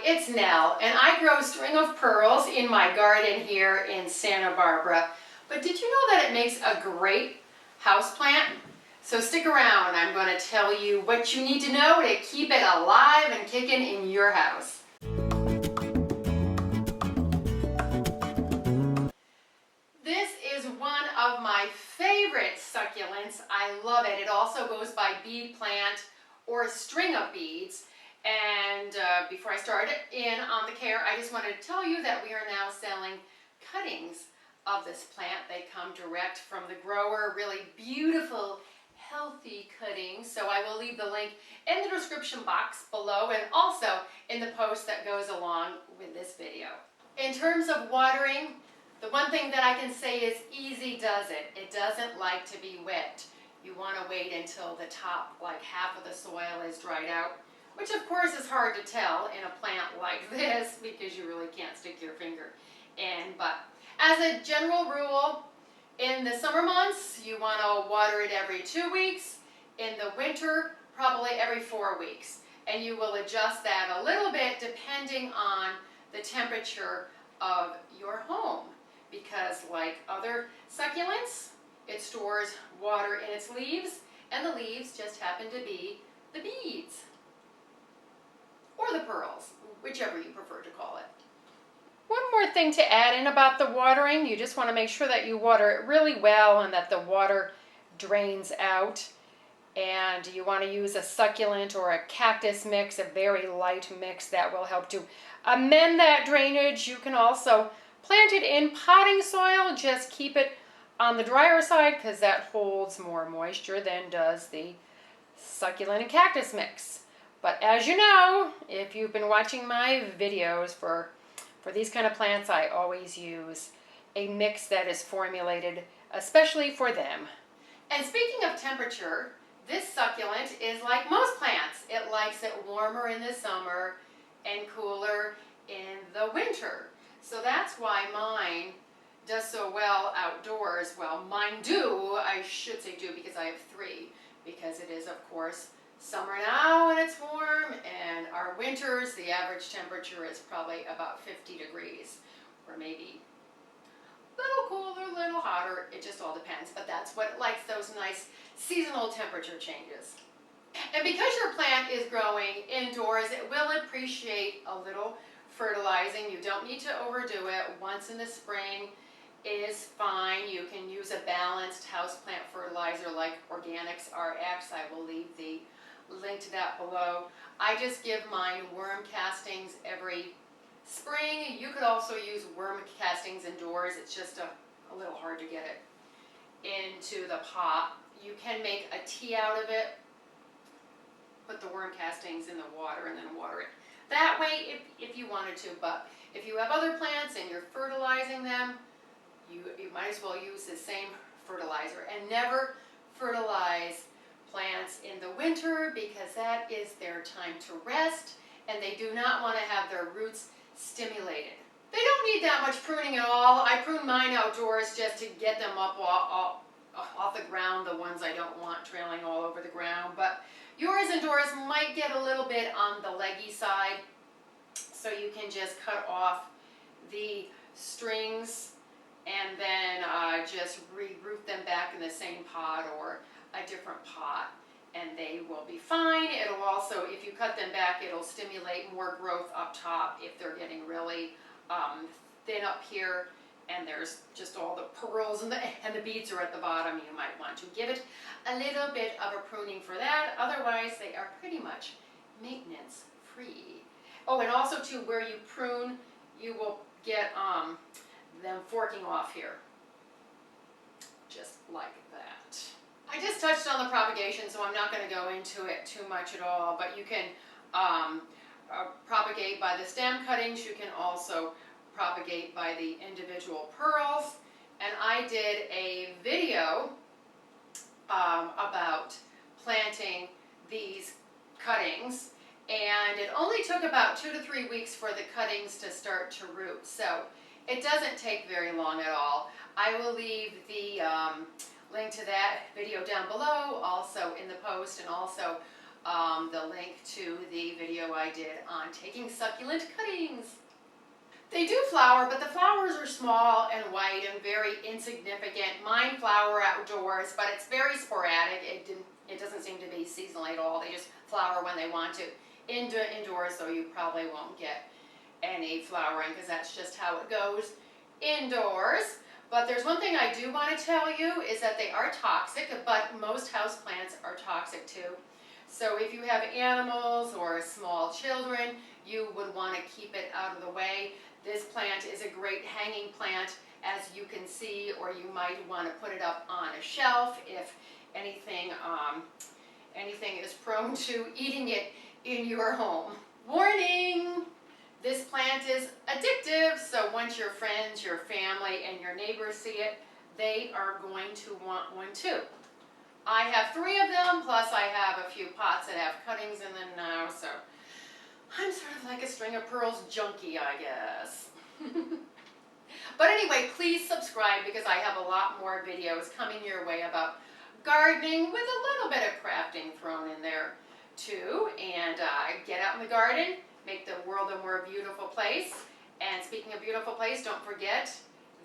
it's Nell, and I grow string of pearls in my garden here in Santa Barbara. But did you know that it makes a great houseplant? So stick around, I'm going to tell you what you need to know to keep it alive and kicking in your house. This is one of my favorite succulents. I love it. It also goes by bead plant or string of beads. And before I start in on the care, I just wanted to tell you that we are now selling cuttings of this plant. They come direct from the grower, really beautiful, healthy cuttings. So I will leave the link in the description box below and also in the post that goes along with this video. In terms of watering, the one thing that I can say is easy does it. It doesn't like to be wet. You want to wait until the top, like half of the soil, is dried out, which of course is hard to tell in a plant like this because you really can't stick your finger in. But as a general rule, in the summer months, you want to water it every 2 weeks. In the winter, probably every 4 weeks. And you will adjust that a little bit depending on the temperature of your home. Because like other succulents, it stores water in its leaves, and the leaves just happen to be the beads. Or the pearls, whichever you prefer to call it. One more thing to add in about the watering, you just want to make sure that you water it really well and that the water drains out. And you want to use a succulent or a cactus mix, a very light mix that will help to amend that drainage. You can also plant it in potting soil, just keep it on the drier side because that holds more moisture than does the succulent and cactus mix. But as you know, if you've been watching my videos for these kind of plants, I always use a mix that is formulated especially for them. And speaking of temperature, this succulent is like most plants. It likes it warmer in the summer and cooler in the winter. So that's why mine does so well outdoors. Well, mine do, I should say do because I have 3, because it is of course summer now and it's warm, and our winters, the average temperature is probably about 50 degrees, or maybe a little cooler, a little hotter, it just all depends, but that's what it likes, those nice seasonal temperature changes. And because your plant is growing indoors, it will appreciate a little fertilizing. You don't need to overdo it. Once in the spring is fine. You can use a balanced houseplant fertilizer like Organics RX. I will leave the link to that below. I just give mine worm castings every spring. You could also use worm castings indoors. It's just a little hard to get it into the pot. You can make a tea out of it. Put the worm castings in the water and then water it that way if you wanted to. But if you have other plants and you're fertilizing them, you might as well use the same fertilizer. And never fertilize plants in the winter because that is their time to rest and they do not want to have their roots stimulated. They don't need that much pruning at all. I prune mine outdoors just to get them up off the ground, the ones I don't want trailing all over the ground. But yours indoors might get a little bit on the leggy side, so you can just cut off the strings and then just reroot them back in the same pot or a different pot, and they will be fine. It'll also, if you cut them back, it'll stimulate more growth up top if they're getting really thin up here and there's just all the pearls and the beads are at the bottom. You might want to give it a little bit of a pruning for that. Otherwise, they are pretty much maintenance free. Oh, and also too, where you prune, you will get them forking off here, just like that. I just touched on the propagation, so I'm not going to go into it too much at all, but you can propagate by the stem cuttings. You can also propagate by the individual pearls. And I did a video about planting these cuttings, and it only took about 2 to 3 weeks for the cuttings to start to root. So it doesn't take very long at all. I will leave the link to that video down below, also in the post, and also the link to the video I did on taking succulent cuttings. They do flower, but the flowers are small and white and very insignificant. Mine flower outdoors, but it's very sporadic. It doesn't seem to be seasonal at all. They just flower when they want to. Indoors, though, you probably won't get any flowering because that's just how it goes indoors. But there's one thing I do want to tell you is that they are toxic, but most houseplants are toxic too. So if you have animals or small children, you would want to keep it out of the way. This plant is a great hanging plant, as you can see, or you might want to put it up on a shelf if anything is prone to eating it in your home. Warning! This plant is addictive, so once your friends, your family, and your neighbors see it, they are going to want one too. I have 3 of them, plus I have a few pots that have cuttings in them now, so I'm sort of like a string of pearls junkie, I guess. But anyway, please subscribe because I have a lot more videos coming your way about gardening with a little bit of crafting thrown in there too. And get out in the garden, make the world a more beautiful place. And speaking of beautiful place, don't forget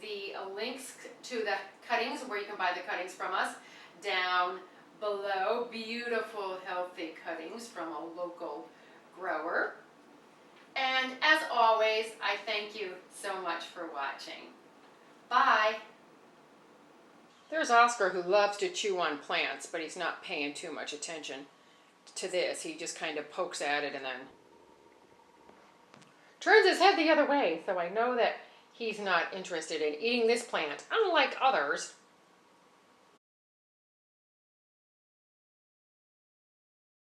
the links to the cuttings, where you can buy the cuttings from us, down below. Beautiful, healthy cuttings from a local grower. And as always, I thank you so much for watching. Bye. There's Oscar, who loves to chew on plants, but he's not paying too much attention to this. He just kind of pokes at it and then turns his head the other way. So I know that he's not interested in eating this plant, unlike others.